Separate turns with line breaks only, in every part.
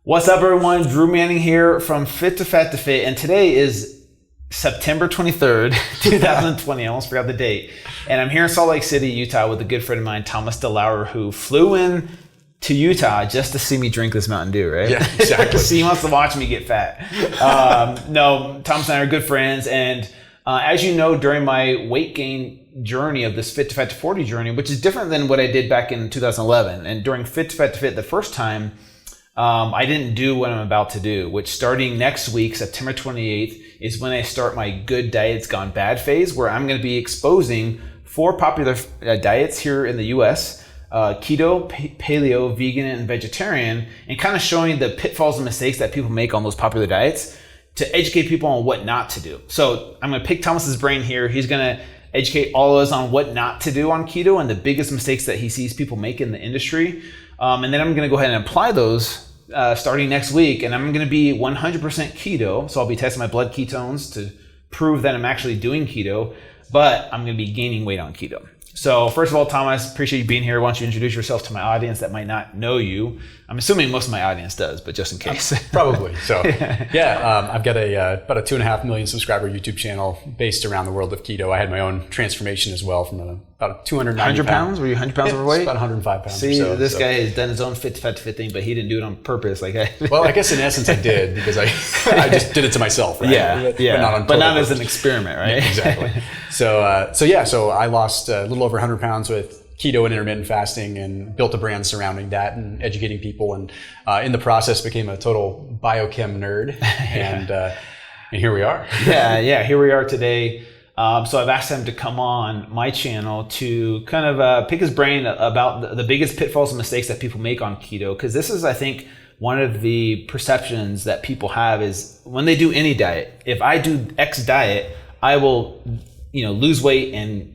What's up, everyone? Drew Manning here from Fit2Fat2Fit, and today is September 23rd, 2020. I almost forgot the date. And I'm here in Salt Lake City, Utah with a good friend of mine, Thomas Delauer, who flew in to Utah just to see me drink this Mountain Dew, right?
Yeah, exactly.
So he wants to watch me get fat. No, Thomas and I are good friends, and as you know, during my weight gain journey of this Fit2Fat2Forty Journey, which is different than what I did back in 2011, and during Fit2Fat2Fit the first time, I didn't do what I'm about to do, which starting next week, September 28th, is when I start my good diets gone bad phase, where I'm going to be exposing 4 popular diets here in the US, keto, paleo, vegan, and vegetarian, and kind of showing the pitfalls and mistakes that people make on those popular diets to educate people on what not to do. So I'm going to pick Thomas's brain here. He's going to educate all of us on what not to do on keto and the biggest mistakes that he sees people make in the industry. And then I'm going to go ahead and apply those starting next week, and I'm going to be 100% keto. So I'll be testing my blood ketones to prove that I'm actually doing keto, but I'm going to be gaining weight on keto. So first of all, Thomas, appreciate you being here. Why don't you introduce yourself to my audience that might not know you? I'm assuming most of my audience does, but just in case.
Probably. So I've got about a 2.5 million subscriber YouTube channel based around the world of keto. I had my own transformation as well from about 290
100 pounds? Were you 100 pounds overweight?
About 105 pounds.
See, this guy has done his own Fit2Fat2Fit thing, but he didn't do it on purpose.
Well, I guess in essence I did, because I just did it to myself, right?
Yeah. But not as an experiment, right?
Yeah, exactly. So I lost a little over 100 pounds with keto and intermittent fasting, and built a brand surrounding that and educating people, and in the process became a total biochem nerd, and here we are.
Here we are today. So I've asked him to come on my channel to kind of pick his brain about the biggest pitfalls and mistakes that people make on keto, because this is, I think, one of the perceptions that people have is when they do any diet, if I do X diet, I will lose weight and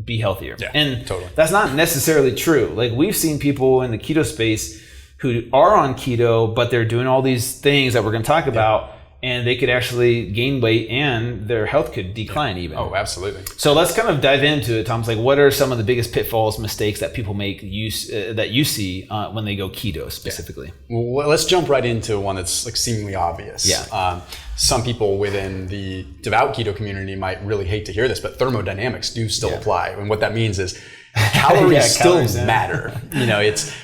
be healthier.
Yeah,
and
totally.
That's not necessarily true. Like, we've seen people in the keto space who are on keto, but they're doing all these things that we're going to talk about, and they could actually gain weight and their health could decline even.
Oh, absolutely.
So let's kind of dive into it, Tom's. Like, what are some of the biggest pitfalls, mistakes that people make that you see when they go keto specifically?
Yeah. Well, let's jump right into one that's like seemingly obvious.
Yeah.
Some people within the devout keto community might really hate to hear this, but thermodynamics do still apply. And what that means is calories still matter. It's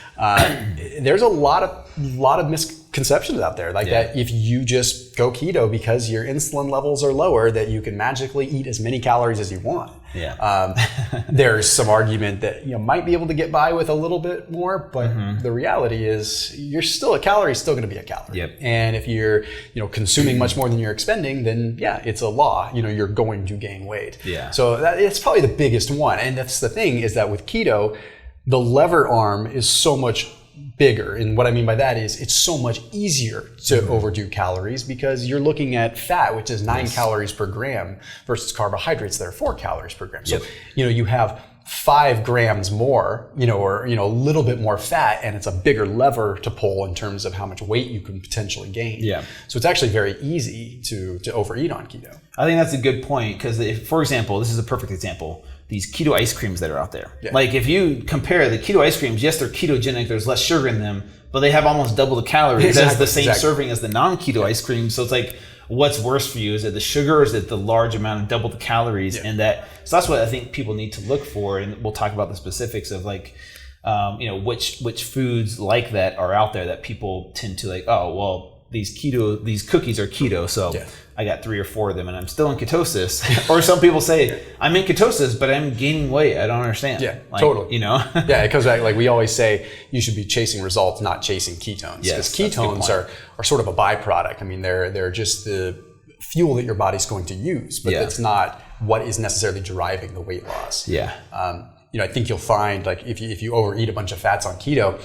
there's a lot of misconceptions out there, like that if you just go keto because your insulin levels are lower, that you can magically eat as many calories as you want. There's some argument that might be able to get by with a little bit more, but the reality is a calorie is still going to be a calorie. And if you're consuming much more than you're expending, then it's a law. You're going to gain weight. So it's probably the biggest one. And that's the thing, is that with keto, the lever arm is so much bigger. And what I mean by that is it's so much easier to overdo calories, because you're looking at fat, which is 9 calories per gram, versus carbohydrates that are 4 calories per gram. So, you have 5 grams more, or a little bit more fat, and it's a bigger lever to pull in terms of how much weight you can potentially gain. So it's actually very easy to overeat on keto.
I think that's a good point, because for example, this is a perfect example. These keto ice creams that are out there. Like, if you compare the keto ice creams, yes, they're ketogenic, there's less sugar in them, but they have almost double the calories. That's the same serving as the non-keto ice cream. So it's like, what's worse for you? Is it the sugar, or is it the large amount of double the calories? And so that's what I think people need to look for. And we'll talk about the specifics of like, which foods like that are out there that people tend to like, oh, well, these cookies are keto, so I got 3 or 4 of them and I'm still in ketosis. Or some people say, I'm in ketosis, but I'm gaining weight. I don't understand.
Totally.
It
comes back, like we always say, you should be chasing results, not chasing ketones. Because ketones are sort of a byproduct. I mean, they're just the fuel that your body's going to use, but that's not what is necessarily driving the weight loss. I think you'll find, like, if you overeat a bunch of fats on keto,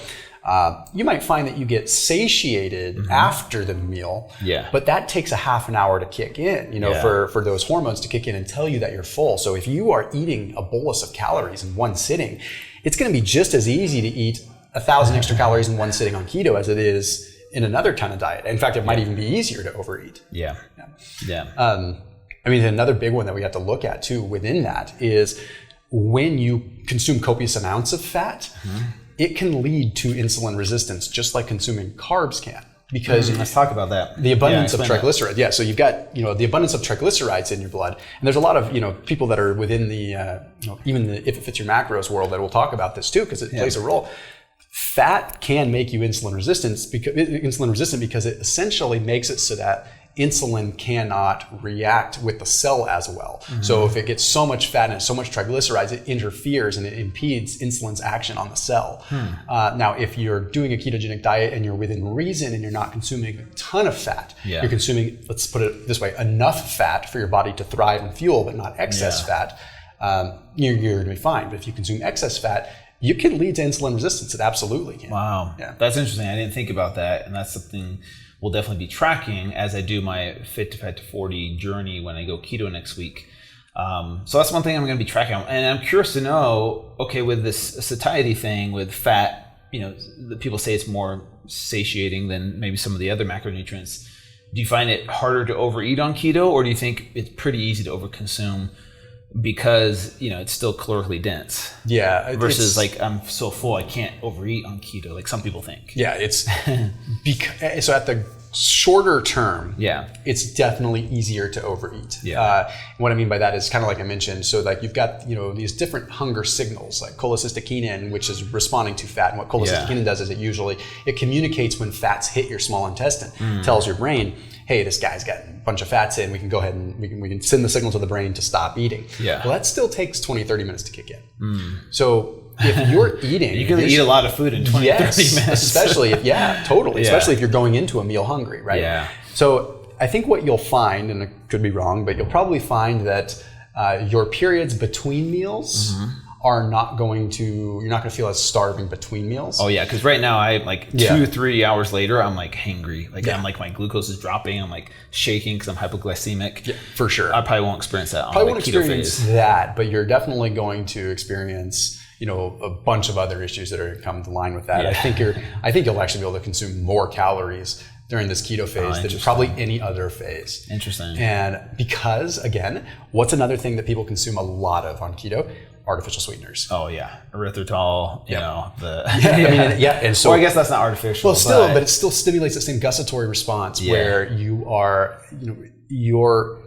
you might find that you get satiated after the meal, but that takes a half an hour to kick in, for those hormones to kick in and tell you that you're full. So if you are eating a bolus of calories in one sitting, it's going to be just as easy to eat 1,000 extra calories in one sitting on keto as it is in another kind of diet. In fact, it might even be easier to overeat. I mean, another big one that we have to look at too within that is when you consume copious amounts of fat, it can lead to insulin resistance, just like consuming carbs can. Because
let's talk about that.
The abundance of triglycerides. Yeah, so you've got the abundance of triglycerides in your blood, and there's a lot of people that are within the even the if it fits your macros world that will talk about this too, because it plays a role. Fat can make you insulin resistant because it essentially makes it so that insulin cannot react with the cell as well. So if it gets so much fat and so much triglycerides, it interferes and it impedes insulin's action on the cell. Now, if you're doing a ketogenic diet and you're within reason and you're not consuming a ton of fat, you're consuming, let's put it this way, enough fat for your body to thrive and fuel, but not excess fat, you're going to be fine. But if you consume excess fat, you can lead to insulin resistance. It absolutely can.
Wow. Yeah. That's interesting. I didn't think about that. And that's something we'll definitely be tracking as I do my Fit2Fat2Forty Journey when I go keto next week. So that's one thing I'm going to be tracking. And I'm curious to know, okay, with this satiety thing with fat, the people say it's more satiating than maybe some of the other macronutrients. Do you find it harder to overeat on keto, or do you think it's pretty easy to overconsume because it's still calorically dense?
Yeah.
Versus like I'm so full I can't overeat on keto, like some people think.
Yeah, it's because so at the shorter term, it's definitely easier to overeat. What I mean by that is kind of like I mentioned. So like you've got these different hunger signals, like cholecystokinin, which is responding to fat. And what cholecystokinin does is it communicates when fats hit your small intestine. Tells your brain, hey, this guy's got a bunch of fats in, we can go ahead and we can send the signal to the brain to stop eating. Well, that still takes 20-30 minutes to kick in. So if you're eating,
you can eat a lot of food in 20-30 minutes.
Especially if, totally. Especially if you're going into a meal hungry, right? So I think what you'll find, and I could be wrong, but you'll probably find that your periods between meals are not going to, you're not going to feel as starving between meals.
Oh yeah, because right now I like 2-3 hours later, I'm like hangry. Like I'm like my glucose is dropping. I'm like shaking because I'm hypoglycemic. Yeah,
for sure.
I probably won't experience that on
probably
the
won't
keto
experience
phase.
that, but you're definitely going to experience a bunch of other issues that are going to come to line with that. I think you'll actually be able to consume more calories during this keto phase than probably any other phase.
Interesting.
And because, again, what's another thing that people consume a lot of on keto? Artificial sweeteners.
Oh yeah, erythritol.
And so
I guess that's not artificial.
Well, but it still stimulates the same gustatory response where you are, your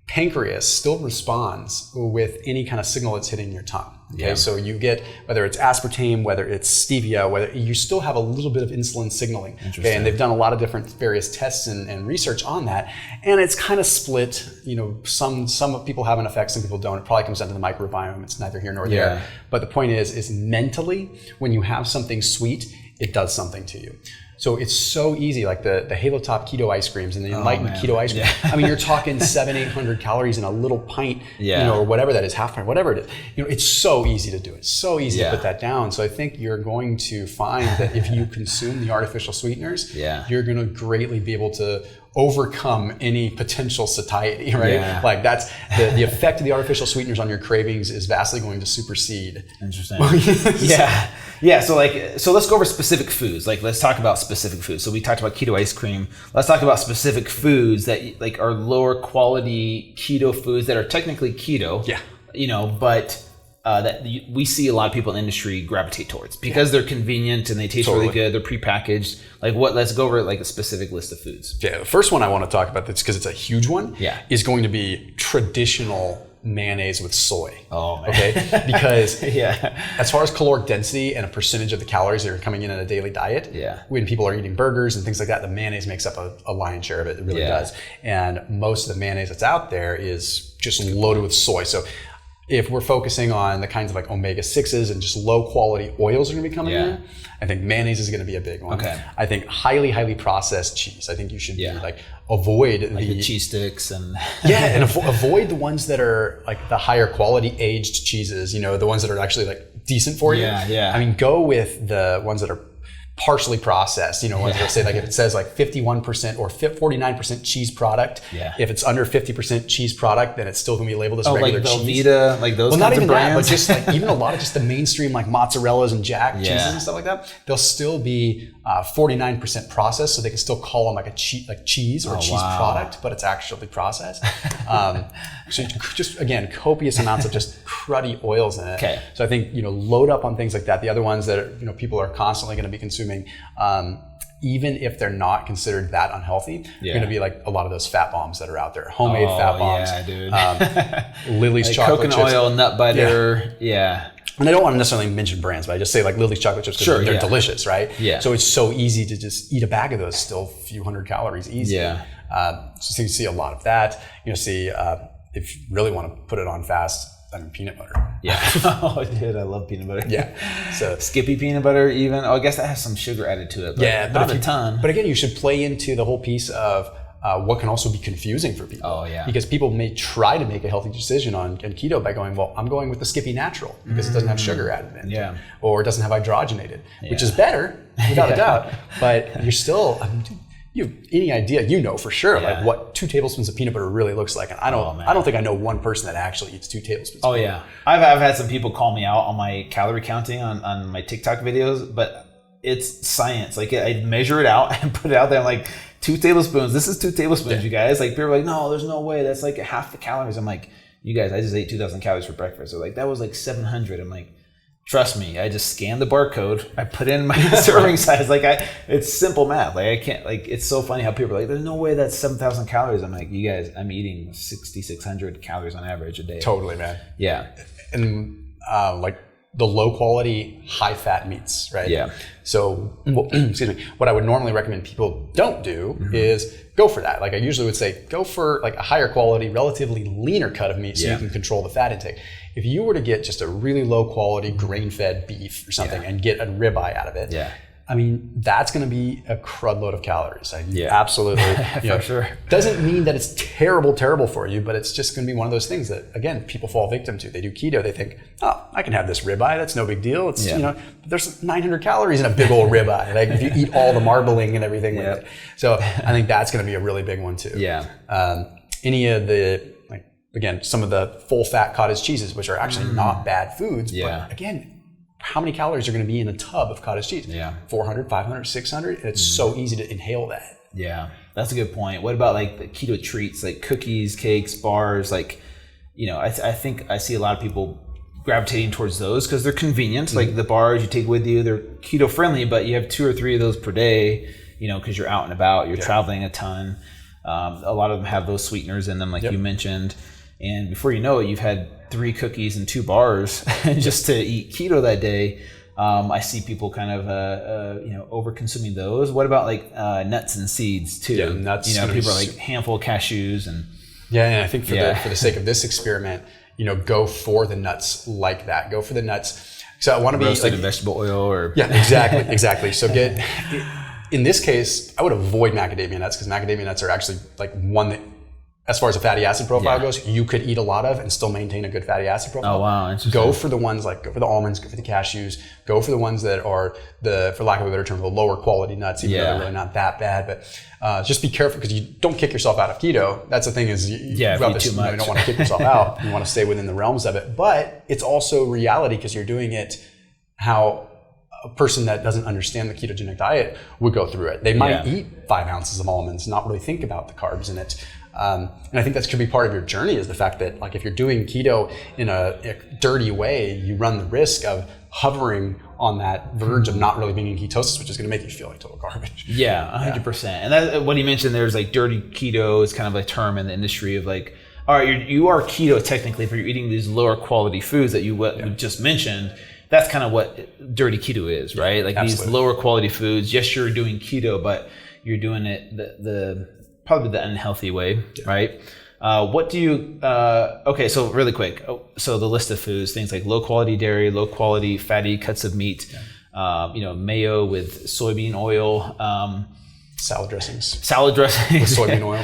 pancreas still responds with any kind of signal that's hitting your tongue. Okay, so you get, whether it's aspartame, whether it's stevia, whether you still have a little bit of insulin signaling. Okay, and they've done a lot of different various tests and research on that, and it's kind of split. Some people have an effect, some people don't. It probably comes down to the microbiome. It's neither here nor there. But the point is mentally, when you have something sweet, it does something to you. So it's so easy, like the Halo Top keto ice creams and the Enlightened keto ice cream. I mean, you're talking 700-800 calories in a little pint, or whatever that is, half pint, whatever it is. It's so easy to do it. So easy to put that down. So I think you're going to find that if you consume the artificial sweeteners, you're going to greatly be able to overcome any potential satiety, right? Like that's the effect of the artificial sweeteners on your cravings is vastly going to supersede.
Interesting. So let's go over specific foods. Like let's talk about specific foods. So we talked about keto ice cream. Let's talk about specific foods that like are lower quality keto foods that are technically keto. But that we see a lot of people in the industry gravitate towards because they're convenient and they taste really good. They're prepackaged. Let's go over like a specific list of foods.
Yeah, the first one I want to talk about, that's because it's a huge one, is going to be traditional mayonnaise with soy. Oh man. Okay, because as far as caloric density and a percentage of the calories that are coming in a daily diet, when people are eating burgers and things like that, the mayonnaise makes up a lion's share of it. It really does. And most of the mayonnaise that's out there is just loaded with soy. So if we're focusing on the kinds of like omega-6s and just low quality oils are going to be coming in, I think mayonnaise is going to be a big one. Okay. I think highly processed cheese. I think you should be like avoid
the cheese sticks and
and avoid the ones that are like the higher quality aged cheeses. The ones that are actually like decent for you. I mean, go with the ones that are partially processed, ones that say like if it says like 51% or 49% cheese product, if it's under 50% cheese product, then it's still going to be labeled as regular cheese.
Velveeta, like those kinds of brands?
That, but just like even a lot of just the mainstream like mozzarellas and jack cheeses and stuff like that, they'll still be 49% processed, so they can still call them like a cheese or cheese product, but it's actually processed. So just again, copious amounts of just cruddy oils in it.
Okay.
So I think load up on things like that. The other ones that people are constantly going to be consuming, even if they're not considered that unhealthy, they're going to be like a lot of those fat bombs that are out there, homemade fat bombs.
Yeah, dude.
Lily's
like
chocolate
coconut
chips.
Oil, nut butter. Yeah.
And I don't want to necessarily mention brands, but I just say like Lily's chocolate chips because they're delicious, right? Yeah. So it's so easy to just eat a bag of those, still a few hundred calories easy.
Yeah.
So you see a lot of that. See if you really want to put it on fast, peanut butter.
Yeah. Oh, dude, I love peanut butter.
Yeah. So
Skippy peanut butter, even. Oh, I guess that has some sugar added to it. But not a ton.
But again, you should play into the whole piece of what can also be confusing for people.
Oh, yeah.
Because people may try to make a healthy decision on keto by going, well, I'm going with the Skippy natural because it doesn't have sugar added in it.
Yeah.
Or it doesn't have hydrogenated, which is better, without a doubt. But you're still, you have any idea, for sure, like what 2 tablespoons of peanut butter really looks like. And I don't think I know one person that actually eats 2 tablespoons.
Oh, yeah. I've had some people call me out on my calorie counting on my TikTok videos, but it's science. Like I measure it out and put it out there. I'm like, 2 tablespoons. This is 2 tablespoons, you guys. Like people are like, no, there's no way. That's like half the calories. I'm like, you guys, I just ate 2,000 calories for breakfast. They're like, that was like 700. I'm like, trust me, I just scanned the barcode. I put in my serving size. It's simple math. Like I can't, it's so funny how people are like, there's no way that's 7,000 calories. I'm like, you guys, I'm eating 6,600 calories on average a day.
Totally, man.
Yeah.
And the low quality, high fat meats, right?
Yeah.
So, excuse me, what I would normally recommend people don't do is go for that. Like I usually would say, go for like a higher quality, relatively leaner cut of meat so you can control the fat intake. If you were to get just a really low quality grain-fed beef or something and get a ribeye out of it, that's going to be a crud load of calories. Absolutely.
For sure.
Doesn't mean that it's terrible for you, but it's just going to be one of those things that, again, people fall victim to. They do keto. They think, oh, I can have this ribeye. That's no big deal. It's, there's 900 calories in a big old ribeye. Like if you eat all the marbling and everything with it. So I think that's going to be a really big one too.
Yeah.
Any of the, again, some of the full fat cottage cheeses, which are actually not bad foods. But again, how many calories are going to be in a tub of cottage cheese? 400, 500, 600. And it's so easy to inhale that.
Yeah, that's a good point. What about like the keto treats, like cookies, cakes, bars? Like, I think I see a lot of people gravitating towards those because they're convenient. Like the bars you take with you, they're keto friendly, but you have 2 or 3 of those per day, because you're out and about, you're traveling a ton. A lot of them have those sweeteners in them, like you mentioned. And before you know it, you've had 3 cookies and 2 bars just to eat keto that day. I see people kind of, over consuming those. What about like nuts and seeds too?
Yeah, nuts.
People are like handful of cashews and.
Yeah, and I think for the sake of this experiment, go for the nuts like that. Go for the nuts. So I want to be
roasted in vegetable oil or.
Yeah, exactly. So in this case, I would avoid macadamia nuts because macadamia nuts are actually like one that, as far as a fatty acid profile goes, you could eat a lot of and still maintain a good fatty acid profile.
Oh, wow. Interesting.
Go for the ones go for the almonds, go for the cashews, go for the ones that are for lack of a better term, the lower quality nuts, even though they're really not that bad. But just be careful because you don't kick yourself out of keto. That's the thing is you don't want to kick yourself out. You want to stay within the realms of it. But it's also reality because you're doing it how a person that doesn't understand the ketogenic diet would go through it. They might eat 5 ounces of almonds, not really think about the carbs in it. And I think that could be part of your journey is the fact that like if you're doing keto in a dirty way, you run the risk of hovering on that verge of not really being in ketosis, which is going to make you feel like total garbage.
Yeah, 100%. And that, what he mentioned, there's like dirty keto is kind of a term in the industry of like, all right, you are keto technically if you're eating these lower quality foods that you just mentioned. That's kind of what dirty keto is, right? Like these lower quality foods. Yes, you're doing keto, but you're doing it the probably the unhealthy way, right? What do you, okay, so really quick. So the list of foods, things like low quality dairy, low quality fatty cuts of meat, mayo with soybean oil.
Salad dressings.
With
soybean oil,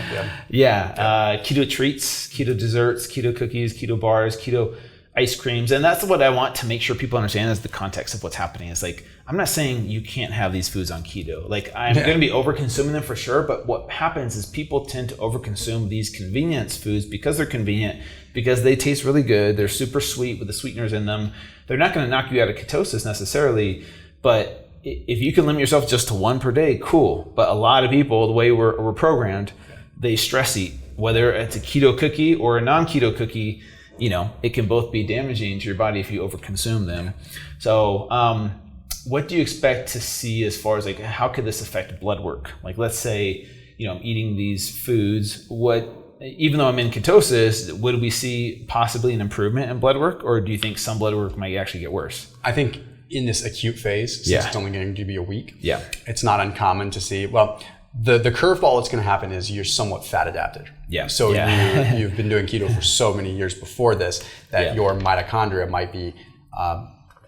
keto treats, keto desserts, keto cookies, keto bars, keto ice creams. And that's what I want to make sure people understand is the context of what's happening. Is like, I'm not saying you can't have these foods on keto. Like, I'm going to be over consuming them for sure. But what happens is people tend to over consume these convenience foods because they're convenient, because they taste really good. They're super sweet with the sweeteners in them. They're not going to knock you out of ketosis necessarily, but if you can limit yourself just to one per day, cool. But a lot of people, the way we're programmed, they stress eat, whether it's a keto cookie or a non-keto cookie. You know, it can both be damaging to your body if you overconsume them. So what do you expect to see as far as like, how could this affect blood work? Like, let's say, you know, I'm eating these foods, even though I'm in ketosis, would we see possibly an improvement in blood work, or do you think some blood work might actually get worse?
I think in this acute phase, since it's only going to be a week, it's not uncommon to see, well, the curveball that's going to happen is you're somewhat fat adapted. So you've been doing keto for so many years before this that your mitochondria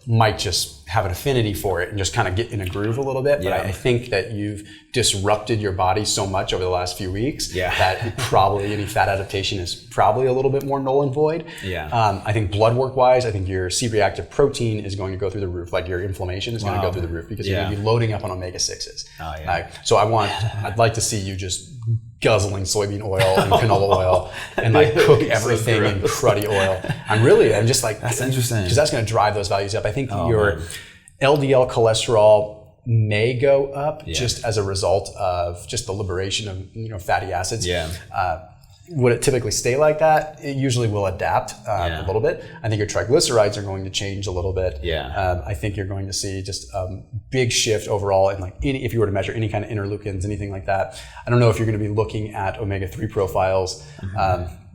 might just have an affinity for it and just kind of get in a groove a little bit. But I think that you've disrupted your body so much over the last few weeks that probably any fat adaptation is probably a little bit more null and void. I think blood work wise, I think your C-reactive protein is going to go through the roof. Like your inflammation is going to go through the roof because you're going to be loading up on omega-6s. So I'd like to see you just guzzling soybean oil and canola oil and like cook everything in cruddy oil. I'm just like,
that's interesting,
because that's going to drive those values up. I think your LDL cholesterol may go up just as a result of just the liberation of fatty acids. Would it typically stay like that? It usually will adapt a little bit. I think your triglycerides are going to change a little bit. I think you're going to see just a big shift overall in like if you were to measure any kind of interleukins, anything like that. I don't know if you're going to be looking at omega-3 profiles.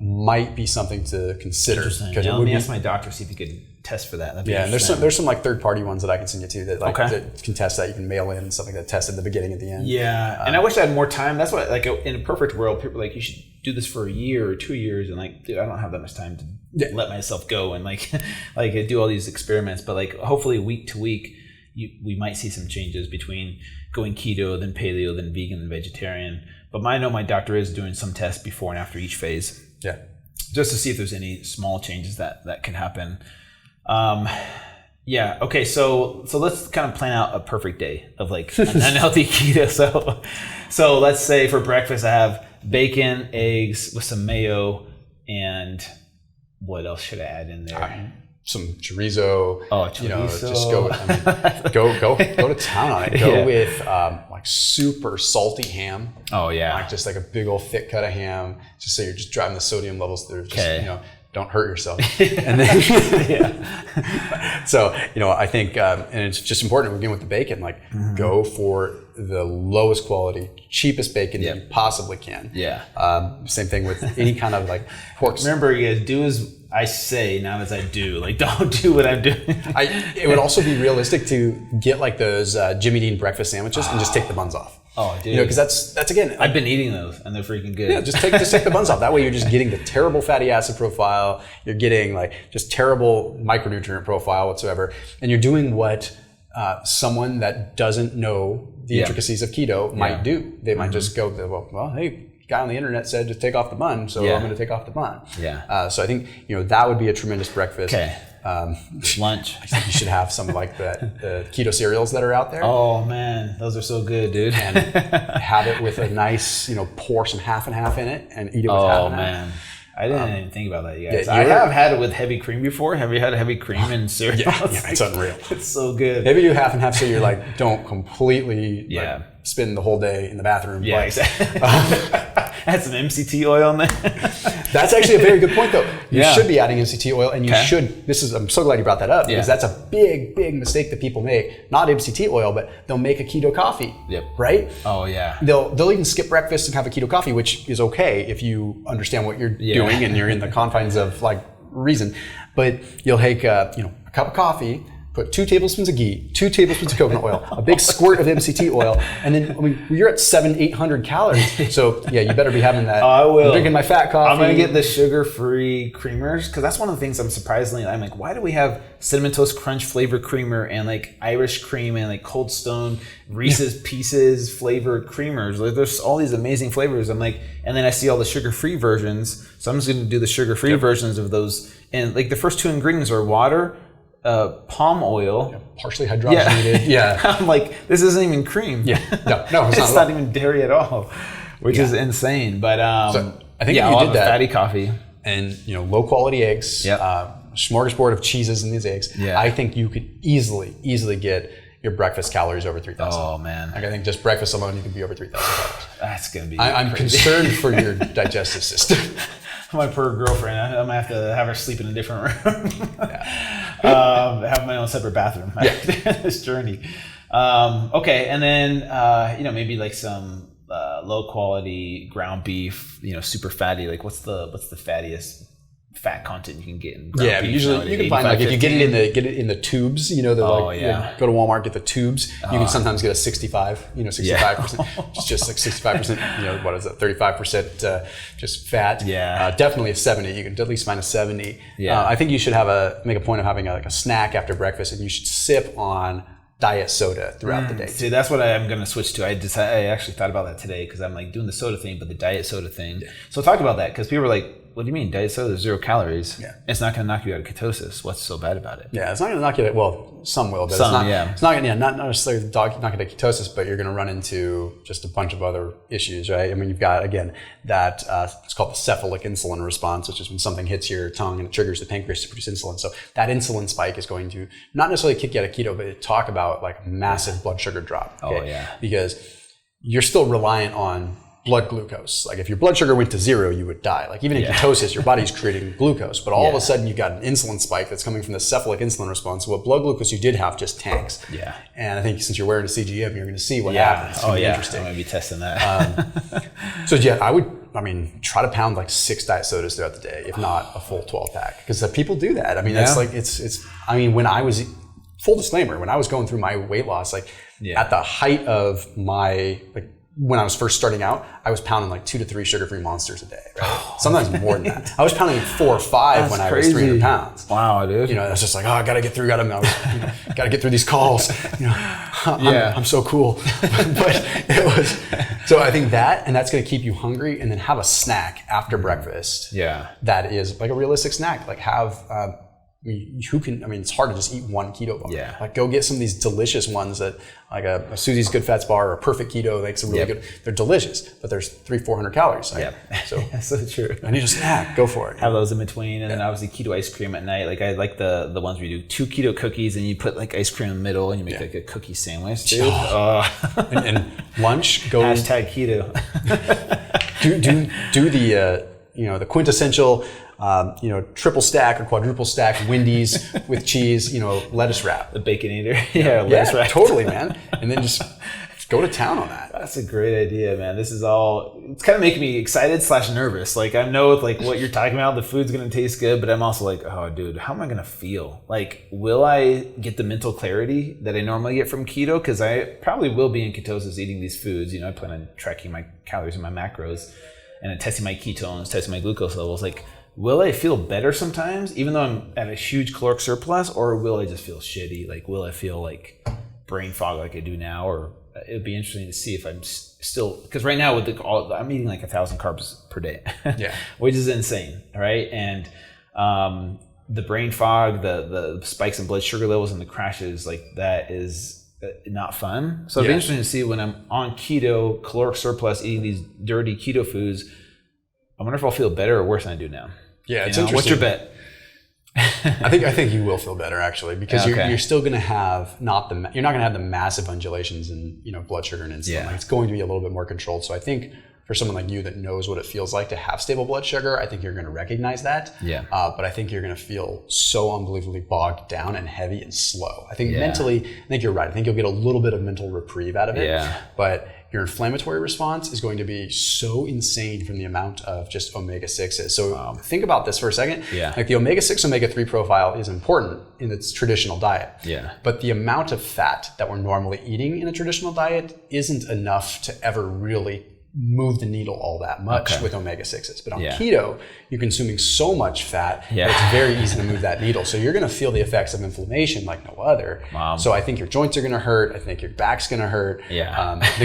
Might be something to consider.
Let me ask my doctor, see if he could test for that.
And there's some like third-party ones that I can send you to that that can test that. You can mail in something that tests at the beginning, at the end.
And I wish I had more time. That's what, like, in a perfect world, people are like, you should do this for a year or 2 years, and like, dude, I don't have that much time to let myself go and like do all these experiments. But like, hopefully week to week, we might see some changes between going keto, then paleo, then vegan, then vegetarian. But I know my doctor is doing some tests before and after each phase. Just to see if there's any small changes that can happen. Okay. So let's kind of plan out a perfect day of like an unhealthy keto. So let's say for breakfast I have bacon, eggs with some mayo, and what else should I add in there?
Some chorizo.
Chorizo.
You know, just go to town on it. Go with like super salty ham. Like just like a big old thick cut of ham. Just so you're just driving the sodium levels through. Just, don't hurt yourself. And then, so, I think, and it's just important, again, with the bacon, like go for the lowest quality, cheapest bacon that you possibly can. Same thing with any kind of like pork.
Remember, you guys, do as I say, not as I do. Like, don't do what I'm doing.
It would also be realistic to get like those Jimmy Dean breakfast sandwiches and just take the buns off.
Dude.
Because that's again.
I've been eating those and they're freaking good.
Yeah, just take the buns off. That way you're just getting the terrible fatty acid profile. You're getting like just terrible micronutrient profile whatsoever. And you're doing what someone that doesn't know the intricacies of keto might do. They might just go, well, hey, guy on the internet said just take off the bun, so I'm going to take off the bun. So I think that would be a tremendous breakfast.
Lunch.
I think you should have some like the keto cereals that are out there.
Oh man, those are so good, dude.
And have it with a nice, pour some half and half in it and eat it with half and half.
I didn't even think about that, you guys. I have had it with heavy cream before. Have you had a heavy cream in cereal?
It's unreal.
It's so good.
Maybe do half and half so you're like, don't completely spend the whole day in the bathroom.
Exactly. Add some MCT oil in there.
That's actually a very good point, though. You should be adding MCT oil, and you should. I'm so glad you brought that up because that's a big, big mistake that people make. Not MCT oil, but they'll make a keto coffee. Right? They'll even skip breakfast and have a keto coffee, which is okay if you understand what you're doing and you're in the confines of like reason. But you'll take a cup of coffee. Put 2 tablespoons of ghee, 2 tablespoons of coconut oil, a big squirt of MCT oil, and then you're at 700-800 calories. So you better be having that.
I will.
I'm drinking my fat coffee.
I'm gonna get the sugar-free creamers because that's one of the things I'm like, why do we have Cinnamon Toast Crunch flavored creamer and like Irish cream and like Cold Stone Reese's Pieces flavored creamers? Like, there's all these amazing flavors. I'm like, and then I see all the sugar-free versions, so I'm just gonna do the sugar-free versions of those and like the first two ingredients are water, palm oil,
partially hydrogenated. Yeah.
I'm like, this isn't even cream.
Yeah. No,
it's not even dairy at all, which is insane. But
so I think
if
you did that,
fatty coffee
and low quality eggs, smorgasbord of cheeses in these eggs. Yeah. I think you could easily get your breakfast calories over 3,000.
Oh man!
Like I think just breakfast alone, you could be over 3,000 calories.
That's gonna be.
I'm concerned for your digestive system.
My poor girlfriend. I'm gonna have to have her sleep in a different room. Have my own separate bathroom. This journey. Okay, and then maybe like some low quality ground beef. Super fatty. Like what's the fattiest fat content you can get in ground beef
usually
nowadays?
you can find like if you get it in the tubes, go to Walmart, get the tubes. You can sometimes get a 65%, just like 65%. What is it? 35% just fat.
Yeah,
definitely a 70. You can at least find a 70.
Yeah,
I think you should make a point of having a snack after breakfast, and you should sip on diet soda throughout the day.
See, that's what I'm going to switch to. I actually thought about that today because I'm like doing the soda thing, but the diet soda thing. Yeah. So talk about that because people are like, what do you mean? Diet soda is 0 calories. Yeah. It's not going to knock you out of ketosis. What's so bad about it?
Yeah, it's not going to knock you out. Well, some will, but it's not going to not necessarily knock you out of ketosis, but you're going to run into just a bunch of other issues, right? I mean, you've got, again, that it's called the cephalic insulin response, which is when something hits your tongue and it triggers the pancreas to produce insulin. So that insulin spike is going to not necessarily kick you out of keto, but talk about like massive blood sugar drop. Okay?
Oh, yeah.
Because you're still reliant on blood glucose. Like if your blood sugar went to 0, you would die. Like even in ketosis, your body's creating glucose, but all of a sudden you got an insulin spike that's coming from the cephalic insulin response. So what blood glucose you did have just tanks.
Yeah.
And I think since you're wearing a CGM, you're going to see what happens. It's going to be interesting.
I'm going to be testing that.
So try to pound like 6 diet sodas throughout the day, if not a full 12 pack, because people do that. I mean, that's like, when I was, full disclaimer, when I was going through my weight loss, at the height of my, when I was first starting out, I was pounding like 2 to 3 sugar-free Monsters a day, right? Sometimes more than that. I was pounding 4 or 5 when I was 300 pounds.
Wow, dude.
It's just like, I gotta get through, gotta get through these calls. I'm so cool. But it was, so I think that's gonna keep you hungry, and then have a snack after breakfast. Yeah. That is like a realistic snack. Like it's hard to just eat one keto bar. Yeah. Like go get some of these delicious ones that like a Susie's Good Fats bar or a Perfect Keto makes them really good. They're delicious, but there's 300-400 calories. Right? Yeah. So
so true.
I need a snack. Go for it.
Have those in between, and then obviously keto ice cream at night. Like I like the ones where you do 2 keto cookies and you put like ice cream in the middle and you make like a cookie sandwich, dude.
And lunch, go
#keto.
do the quintessential triple stack or quadruple stack Wendy's with cheese, lettuce wrap.
The Baconator. Lettuce wrap.
Totally, man. And then just go to town on that.
That's a great idea, man. This is it's kind of making me excited / nervous. Like I know like what you're talking about, the food's going to taste good, but I'm also like, oh dude, how am I going to feel? Like, will I get the mental clarity that I normally get from keto? Because I probably will be in ketosis eating these foods. I plan on tracking my calories and my macros and then testing my ketones, testing my glucose levels. Like, will I feel better sometimes, even though I'm at a huge caloric surplus, or will I just feel shitty? Like, will I feel like brain fog like I do now? Or it would be interesting to see if I'm still, because right now with I'm eating like 1,000 carbs per day, which is insane, right? And the brain fog, the spikes in blood sugar levels and the crashes, like that is not fun. So it'd be interesting to see when I'm on keto, caloric surplus, eating these dirty keto foods. I wonder if I'll feel better or worse than I do now.
Yeah, it's interesting.
What's your bet?
I think you will feel better actually, because you're still going to have you're not going to have the massive undulations in blood sugar and insulin. Like, it's going to be a little bit more controlled. So I think for someone like you that knows what it feels like to have stable blood sugar, I think you're going to recognize that. Yeah. But I think you're going to feel so unbelievably bogged down and heavy and slow. I think mentally, I think you're right. I think you'll get a little bit of mental reprieve out of it. Yeah. But your inflammatory response is going to be so insane from the amount of just omega-6s. So think about this for a second. Yeah. Like the omega-6, omega-3 profile is important in its traditional diet. Yeah. But the amount of fat that we're normally eating in a traditional diet isn't enough to ever really move the needle all that much with omega-6s. But on keto, you're consuming so much fat that it's very easy to move that needle. So you're going to feel the effects of inflammation like no other. So I think your joints are going to hurt. I think your back's going to hurt. You're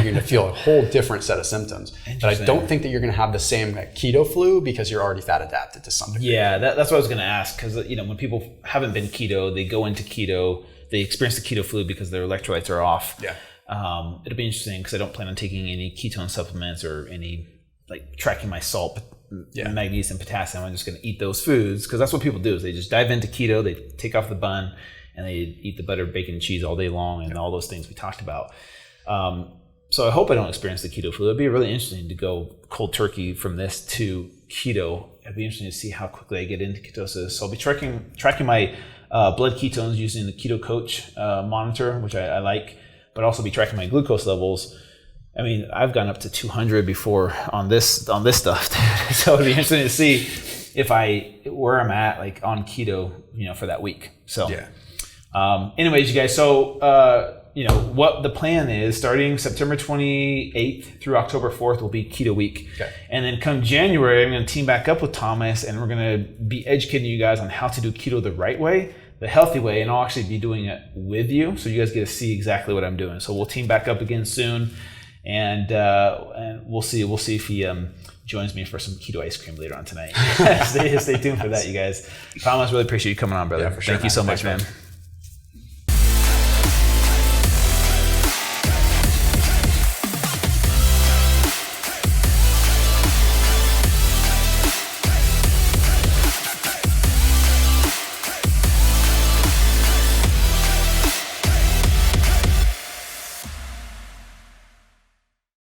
going to feel a whole different set of symptoms. But I don't think that you're going to have the same keto flu because you're already fat adapted to some degree.
Yeah, that's what I was going to ask. Because when people haven't been keto, they go into keto, they experience the keto flu because their electrolytes are off. It'll be interesting because I don't plan on taking any ketone supplements or any tracking my salt, magnesium, potassium. I'm just going to eat those foods because that's what people do is they just dive into keto, they take off the bun and they eat the butter, bacon, and cheese all day long and all those things we talked about. So I hope I don't experience the keto flu. It'd be really interesting to go cold turkey from this to keto. It'd be interesting to see how quickly I get into ketosis. So I'll be tracking my blood ketones using the Keto Coach monitor, which I like, but also be tracking my glucose levels. I mean, I've gone up to 200 before on this stuff, dude. So it'd be interesting to see where I'm at on keto, for that week. So, anyways, you guys. So, what the plan is, starting September 28th through October 4th will be keto week. And then come January, I'm going to team back up with Thomas, and we're going to be educating you guys on how to do keto the right way, the healthy way, and I'll actually be doing it with you, so you guys get to see exactly what I'm doing. So we'll team back up again soon, and we'll see if he joins me for some keto ice cream later on tonight. Stay tuned for that, you guys. Thomas, really appreciate you coming on, brother.
Yeah, for sure,
Thank you so much, man.